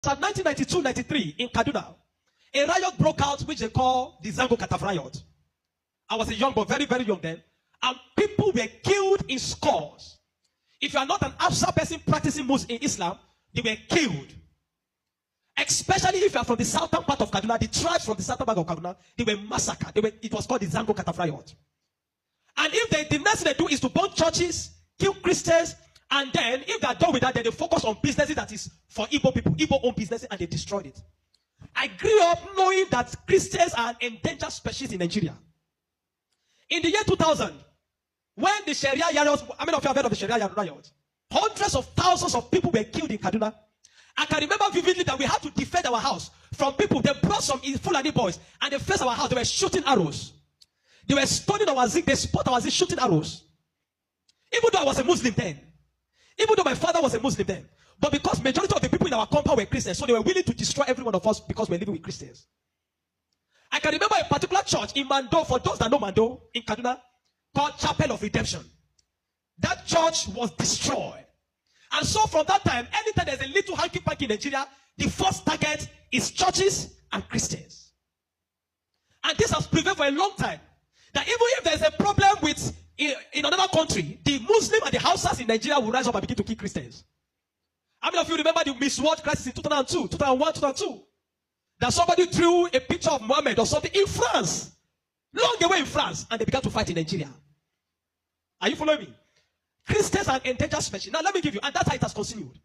So 1992-93 in Kaduna, a riot broke out which they call the Zango Kataf riot. I was a young boy, very, very young then. And people were killed in scores. If you are not an Afsa person practicing Muslim in Islam, they were killed. Especially if you are from the southern part of Kaduna, the tribes from the southern part of Kaduna, they were massacred. It was called the Zango Kataf riot. And if the next thing they do is to burn churches, kill Christians, and then if they are done with that, then they focus on businesses that is for Igbo people, Igbo-owned businesses, and they destroyed it. I grew up knowing that Christians are an endangered species in Nigeria. In the year 2000, when the Sharia riots, how many of you have heard of the Sharia riots? Hundreds of thousands of people were killed in Kaduna. I can remember vividly that we had to defend our house from people. They brought some Fulani boys and they faced our house. They were shooting arrows. They were stoning our zinc. They spot our zinc shooting arrows. Even though I was a Muslim then. Even though my father was a Muslim then. But because majority of the people in our compound were Christians, so they were willing to destroy every one of us because we're living with Christians. I can remember a particular church in Mando, for those that know Mando, in Kaduna, called Chapel of Redemption. That church was destroyed. And so from that time, anytime there's a little hanky-panky in Nigeria, the first target is churches and Christians. And this has prevailed for a long time. That even if there's a problem with in another country, the Muslim and the Hausas in Nigeria will rise up and begin to kill Christians. How many of you remember the Miss World crisis in 2002, 2001, 2002? That somebody drew a picture of Muhammad or something in France, long away in France, and they began to fight in Nigeria. Are you following me? Christians are endangered species. Now let me give you, and that's how it has continued.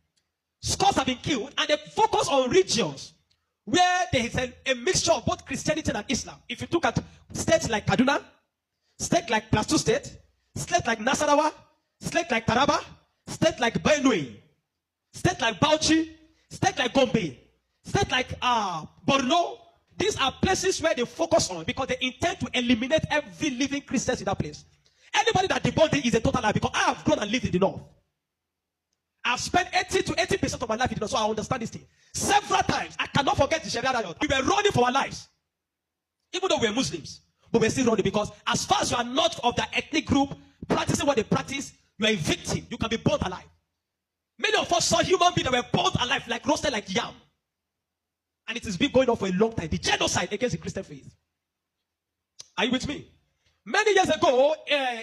Scores have been killed, and they focus on regions where there is a mixture of both Christianity and Islam. If you look at states like Kaduna, states like Plateau State, states like Nasarawa, states like Taraba, states like Benue, states like Bauchi, states like Gombe, states like Borno. These are places where they focus on because they intend to eliminate every living Christian in that place. Anybody that debunks it is a total lie because I have grown and lived in the north. I've spent 80 to 80% of my life in the north, so I understand this thing. Several times, I cannot forget the Sharia riot. We were running for our lives. Even though we were Muslims, but we're still running because as far as you are not of that ethnic group, practicing what they practice, you are a victim. You can be burnt alive. Many of us saw human beings that were burnt alive, like roasted like yam. And it has been going on for a long time. The genocide against the Christian faith. Are you with me? Many years ago,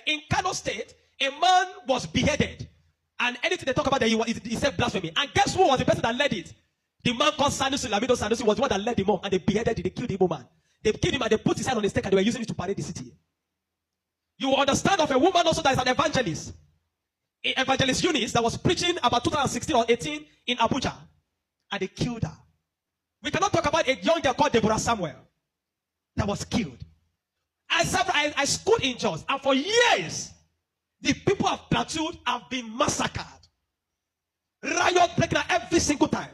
in Kano State, a man was beheaded. And anything they talk about, he said blasphemy. And guess who was the person that led it? The man called Sanusi, Lamido Sanusi, was the one that led him on. And they beheaded him, they killed the Igbo man. They killed him and they put his head on the stake and they were using it to parade the city. You will understand of a woman also that is an evangelist. Evangelist Eunice that was preaching about 2016 or 18 in Abuja. And they killed her. We cannot talk about a young girl called Deborah Samuel that was killed. I schooled in Jos, and for years, the people of Plateau have been massacred. Riot breaking out every single time.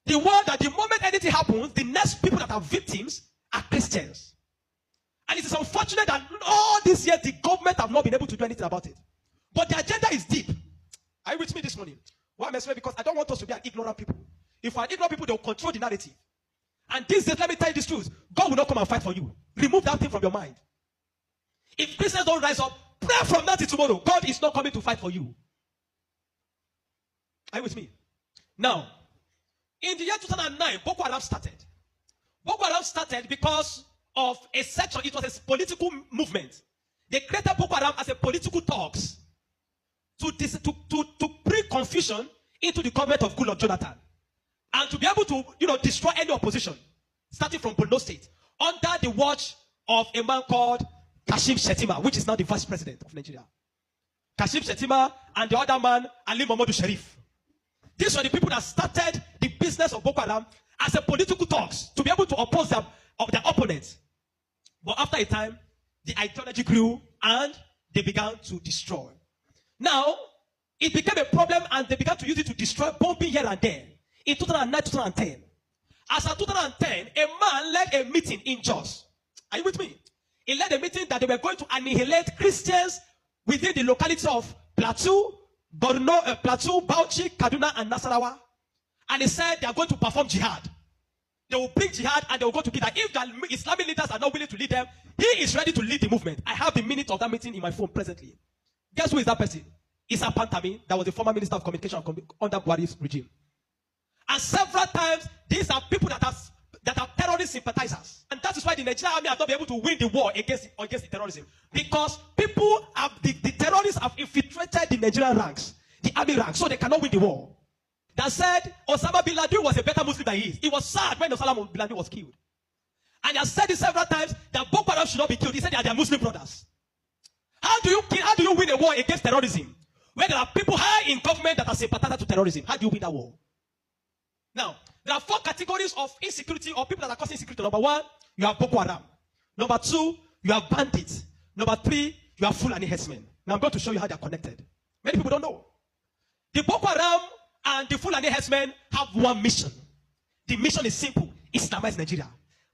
The world that the moment anything happens, the next people that are victims are Christians. And it is unfortunate that all these years the government have not been able to do anything about it. But the agenda is deep. Are you with me this morning? Why am I saying? Because I don't want us to be an ignorant people. If we are ignorant people, they will control the narrative. And these days, let me tell you this truth. God will not come and fight for you. Remove that thing from your mind. If Christians don't rise up, pray from now till tomorrow. God is not coming to fight for you. Are you with me? Now, in the year 2009, Boko Haram started. Boko Haram started because of a section. It was a political movement. They created Boko Haram as a political talks to bring confusion into the government of Goodluck Jonathan. And to be able to, destroy any opposition, starting from Borno State, under the watch of a man called Kashim Shettima, which is now the vice president of Nigeria. Kashim Shettima and the other man, Ali Mohammed Sharif. These were the people that started the business of Boko Haram as a political talks to be able to oppose their opponents. But after a time, the ideology grew and they began to destroy. Now, it became a problem and they began to use it to destroy, bombing here and there. In 2009, 2010. As of 2010, a man led a meeting in Jos. Are you with me? He led a meeting that they were going to annihilate Christians within the locality of Plateau, Borno, Plateau, Bauchi, Kaduna, and Nasarawa. And he said they are going to perform jihad. They will bring jihad and they will go to Kida. If the Islamic leaders are not willing to lead them, he is ready to lead the movement. I have the minute of that meeting in my phone presently. Guess who is that person? Issa Pantami, that was the former minister of communication under Buhari's regime. And several times, these are people that are terrorist sympathizers. And that is why the Nigerian army has not been able to win the war against the terrorism. Because people have, the terrorists have infiltrated the Nigerian ranks, the army ranks, so they cannot win the war. That said, Osama bin Laden was a better Muslim than he is. He was sad when Osama bin Laden was killed. And he has said it several times that Boko Haram should not be killed. He said they are their Muslim brothers. How do you win a war against terrorism? When there are people high in government that are sympathizers to terrorism, how do you win that war? Now, there are 4 categories of insecurity or people that are causing insecurity. Number 1, you have Boko Haram. Number 2, you have bandits. Number 3, you have Fulani herdsmen. Now I'm going to show you how they are connected. Many people don't know. The Boko Haram and the Fulani herdsmen have one mission. The mission is simple: Islamize Nigeria.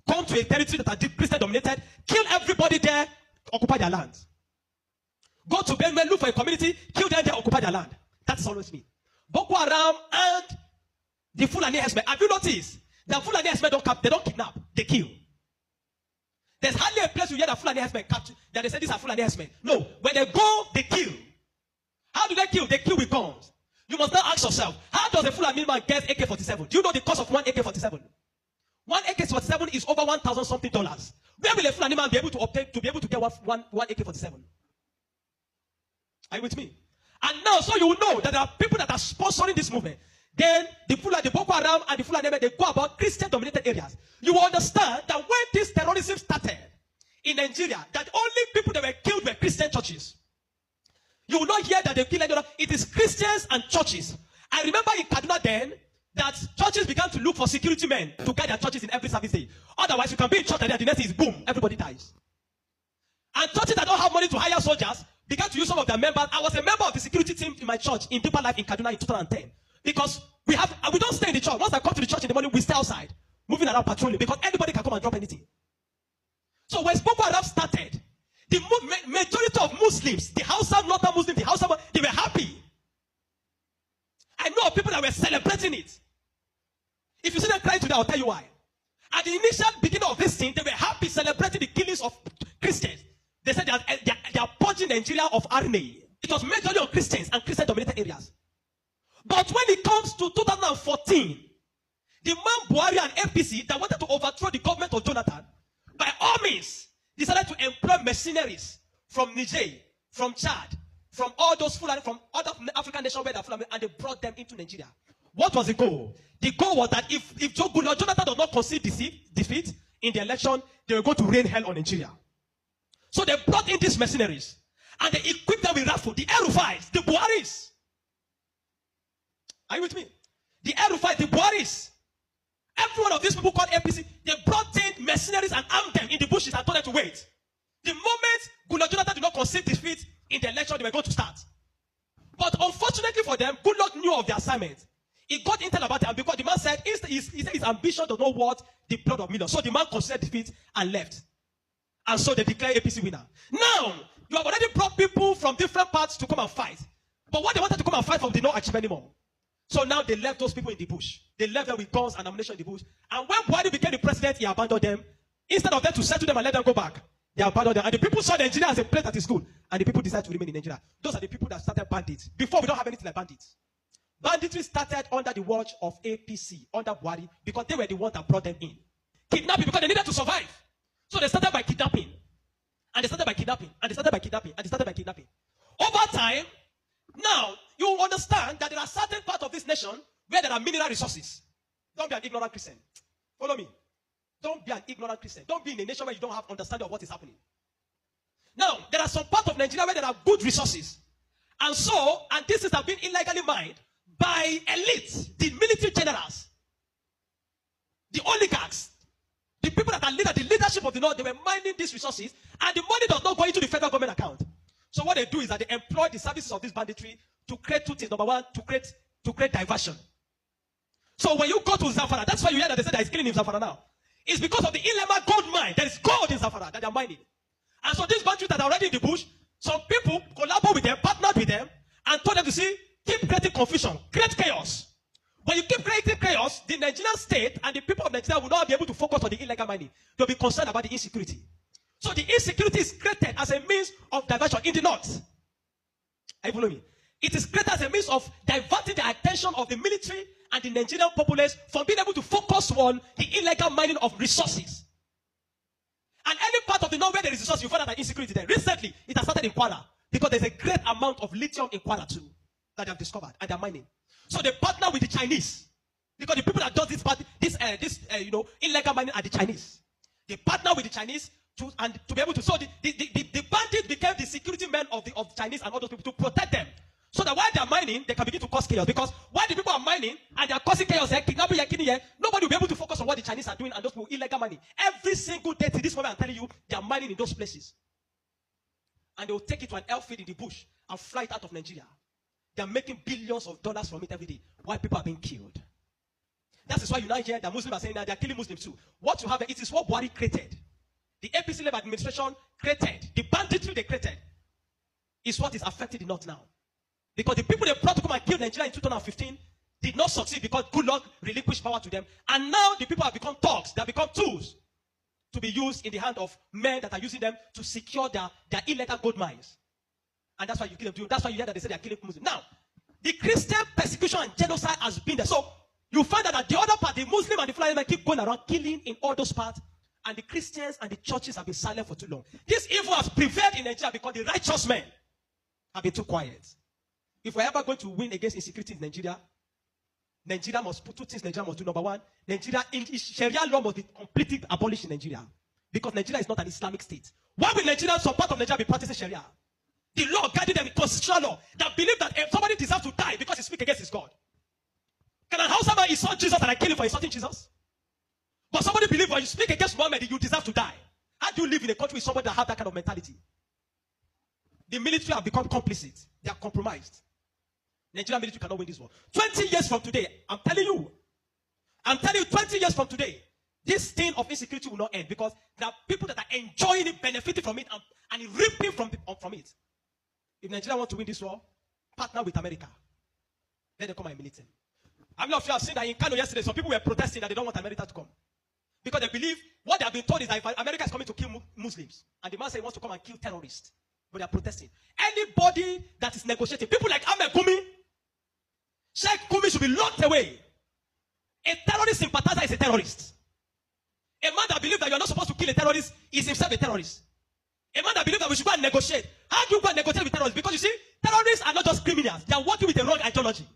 Come to a territory that are Christian dominated, kill everybody there, occupy their land. Go to Benue, look for a community, kill them there, occupy their land. That's always me. Boko Haram and the Fulani herdsmen. Have you noticed that Fulani herdsmen they don't kidnap, they kill? There's hardly a place you hear that Fulani herdsmen capture that they say these are Fulani herdsmen. No, when they go, they kill. How do they kill? They kill with guns. You must now ask yourself, how does a Fulani man get AK-47? Do you know the cost of one AK-47? One AK-47 is over $1,000 something. Where will a Fulani man be able to get one AK-47? Are you with me? And now, so you will know that there are people that are sponsoring this movement. Then the Boko Haram and the Fulani, they go about Christian-dominated areas. You will understand that when this terrorism started in Nigeria, that only people that were killed were Christian churches. You will not hear that they killed anyone. It is Christians and churches. I remember in Kaduna then that churches began to look for security men to guide their churches in every service day. Otherwise, you can be in church and then the next is boom, everybody dies. And churches that don't have money to hire soldiers began to use some of their members. I was a member of the security team in my church in Deeper Life in Kaduna in 2010. Because we don't stay in the church. Once I come to the church in the morning, we stay outside, moving around patrolling, because anybody can come and drop anything. So when Boko Haram started, the majority of Muslims, the Hausa, Northern Muslims, they were happy. I know of people that were celebrating it. If you see them crying today, I'll tell you why. At the initial beginning of this thing, they were happy celebrating the killings of Christians. They said they are purging Nigeria of RNA. It was majorly on Christians and Christian-dominated areas. But when it comes to 2014, the man Buhari and APC that wanted to overthrow the government of Jonathan, by all means, decided to employ mercenaries from Niger, from Chad, from all those Fulani, from other African nations where they're Fulani, and they brought them into Nigeria. What was the goal? The goal was that if Jonathan does not concede defeat in the election, they were going to rain hell on Nigeria. So they brought in these mercenaries, and they equipped them with rifles, the Aerofiles, the Buharis. Are you with me? The Aerofiles, the Buharis. Every one of these people called APC, they brought in mercenaries and armed them in the bushes and told them to wait. The moment Jonathan did not concede defeat in the election, they were going to start. But unfortunately for them, Goodluck knew of the assignment. He got intel about it, because the man said his ambition does not worth the blood of millions. So the man conceded defeat and left. And so they declared APC winner. Now, you have already brought people from different parts to come and fight. But what they wanted to come and fight for did not achieve anymore. So now they left those people in the bush. They left them with guns and ammunition in the bush. And when Buhari became the president, he abandoned them. Instead of them to settle them and let them go back, they abandoned them. And the people saw Nigeria as a place that is good. And the people decided to remain in Nigeria. Those are the people that started bandits. Before, we don't have anything like bandits. Banditry started under the watch of APC, under Buhari, because they were the ones that brought them in. Kidnapping, because they needed to survive. So they started by kidnapping. And they started by kidnapping. And they started by kidnapping. And they started by kidnapping. Over time, now, you understand that there are certain parts of this nation where there are mineral resources. Don't be an ignorant Christian. Follow me. Don't be an ignorant Christian. Don't be in a nation where you don't have understanding of what is happening. Now, there are some parts of Nigeria where there are good resources. And this have been illegally mined by elites, the military generals, the oligarchs, the people that are the leadership of the North. They were mining these resources, and the money does not go into the federal government account. So what they do is that they employ the services of this banditry to create two things. Number one, to create diversion. So when you go to Zamfara, that's why you hear that they say there is killing in Zamfara now. It's because of the Ilema gold mine. There is gold in Zamfara that they are mining. And so these bandits that are already in the bush, some people collaborate with them, partnered with them, and told them to keep creating confusion, create chaos. When you keep creating chaos, the Nigerian state and the people of Nigeria will not be able to focus on the illegal mining. They'll be concerned about the insecurity. So the insecurity is created as a means of diversion in the north. Are you following me? It is created as a means of diverting the attention of the military and the Nigerian populace from being able to focus on the illegal mining of resources. And any part of the north where there is resources, you find out that insecurity there. Recently, it has started in Kwara because there's a great amount of lithium in Kwara too that they have discovered and they're mining. So they partner with the Chinese because the people that do this illegal mining are the Chinese. They partner with the Chinese to be able to. So the bandits became the security men of the Chinese and all those people to protect them. So that while they are mining, they can begin to cause chaos. Because while the people are mining and they are causing chaos, kidnapping, nobody will be able to focus on what the Chinese are doing and those people illegal mining. Every single day to this moment, I'm telling you, they are mining in those places. And they will take it to an airfield in the bush and fly it out of Nigeria. They are making billions of dollars from it every day while people are being killed. That is why you now hear that Muslims are saying that they are killing Muslims too. What you have, it is what Buhari created. The APC-led administration created. The banditry they created is what is affecting the North now. Because the people they brought to come and kill Nigeria in 2015 did not succeed because good luck relinquished power to them. And now the people have become thugs. They have become tools to be used in the hand of men that are using them to secure their illegal gold mines. And that's why you kill them. That's why you hear that they say they are killing Muslims. Now, the Christian persecution and genocide has been there. So you find that the other part, the Muslim and the Fulani men keep going around killing in all those parts. And the Christians and the churches have been silent for too long. This evil has prevailed in Nigeria because the righteous men have been too quiet. If we're ever going to win against insecurity in Nigeria, Nigeria must put two things Nigeria must do. Number one, Sharia law must be completely abolished in Nigeria. Because Nigeria is not an Islamic state. Why will Nigeria, some part of Nigeria, be practicing Sharia? The law guiding them, constitutional law, that believe that if somebody deserves to die because he speaks against his God. Can a Hausa man insult Jesus and I kill him for insulting Jesus? But somebody believes when you speak against Muhammad, you deserve to die. How do you live in a country with somebody that has that kind of mentality? The military have become complicit. They are compromised. Nigerian military cannot win this war. 20 years from today, I'm telling you, 20 years from today, this thing of insecurity will not end because there are people that are enjoying it, benefiting from it, and reaping from it. If Nigeria wants to win this war, partner with America. Let them come and militant. I'm not sure I've seen that in Kano yesterday, some people were protesting that they don't want America to come. Because they believe what they have been told is that if America is coming to kill Muslims, and the man says he wants to come and kill terrorists, but they are protesting. Anybody that is negotiating, people like Ahmed Gumi, Sheikh Gumi should be locked away. A terrorist sympathizer is a terrorist. A man that believes that you are not supposed to kill a terrorist is himself a terrorist. A man that believes that we should go and negotiate. How do you go and negotiate with terrorists? Because you see, terrorists are not just criminals. They are working with the wrong ideology.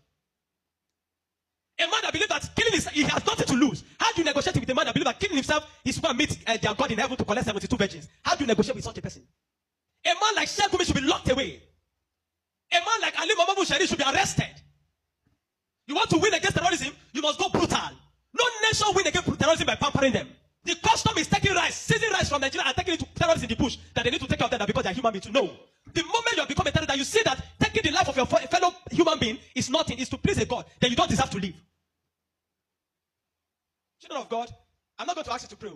A man that believes that killing he has nothing to lose. How do you negotiate with a man that believes that killing himself is going to meet their God in heaven to collect 72 virgins? How do you negotiate with such a person? A man like Sheikh Gumi should be locked away. A man like Ali Muhammad Bushari should be arrested. You want to win against terrorism, you must go brutal. No nation win against terrorism by pampering them. The custom is taking rice, seizing rice from Nigeria and taking it to terrorists in the bush that they need to take care of them because they are human beings. To know. The moment you have become a terrorist, that you see that taking the life of your fellow human being is nothing, is to please a God, then you don't deserve to live. Children of God, I'm not going to ask you to pray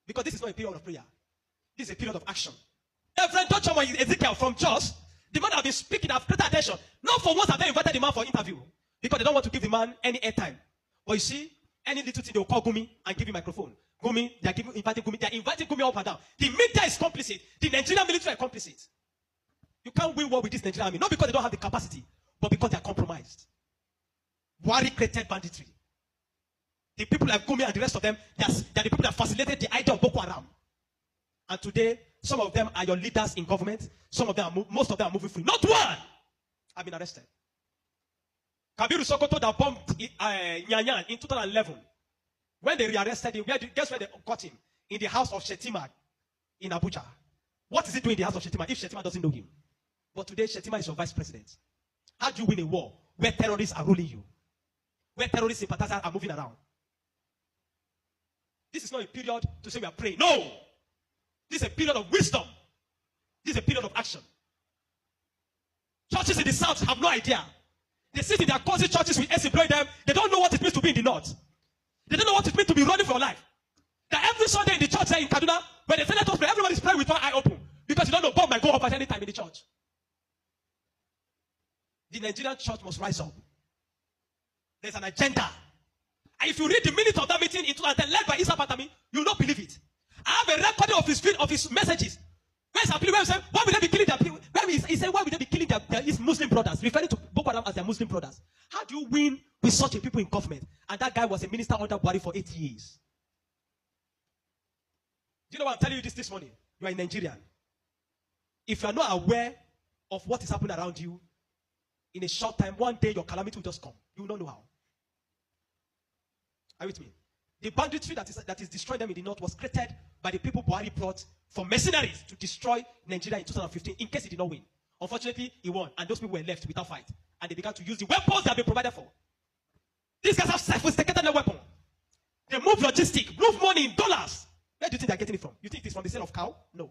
because this is not a period of prayer. This is a period of action. Reverend Dr. Ezekiel from Jos, the man have been speaking, I've paid attention. Not for once have they invited the man for interview because they don't want to give the man any airtime. But you see, any little thing they will call Gumi and give him microphone. Gumi, they are inviting Gumi up and down. The media is complicit. The Nigerian military are complicit. You can't win war with this Nigerian army, not because they don't have the capacity, but because they are compromised. Buhari created banditry. The people like Gumi and the rest of them, they are the people that facilitated the idea of Boko Haram. And today, some of them are your leaders in government. Some of them, most of them are moving free. Not one have been arrested. Kabiru Sokoto that bombed Nyanyan in 2011. When they rearrested him, guess where they got him? In the house of Shetima in Abuja. What is he doing in the house of Shetima if Shetima doesn't know him? But today, Shetima is your vice president. How do you win a war where terrorists are ruling you? Where terrorist sympathizers are moving around? This is not a period to say we are praying. No! This is a period of wisdom. This is a period of action. Churches in the south have no idea. They sit in their cozy churches with employ them. They don't know what it means to be in the north. They don't know what it means to be running for your life. That every Sunday in the church there in Kaduna, when they say let us pray, everyone is praying with one eye open. Because you don't know God might go up at any time in the church. The Nigerian church must rise up. There's an agenda. And if you read the minutes of that meeting in 2010 led by Isa Patami, you will not believe it. I have a recording of his messages. Where's Appeal? Where he said, why will they be killing their people? He said, why will they be killing his Muslim brothers? Referring to Boko Haram as their Muslim brothers. How do you win with such a people in government. And that guy was a minister under Buhari for 8 years. Do you know why I'm telling you this morning? You are a Nigerian. If you are not aware of what is happening around you, in a short time, one day your calamity will just come. You will not know how. Are you with me? The banditry that is destroying them in the north was created by the people Buhari brought for mercenaries to destroy Nigeria in 2015 in case he did not win. Unfortunately, he won, and those people were left without fight. And they began to use the weapons that have been provided for. These guys have sophisticated their weapon. They move logistics, move money in dollars. Where do you think they're getting it from? You think it's from the sale of cow? No.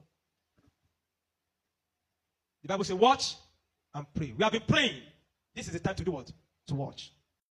The Bible says, watch and pray. We have been praying. This is the time to do what? To watch.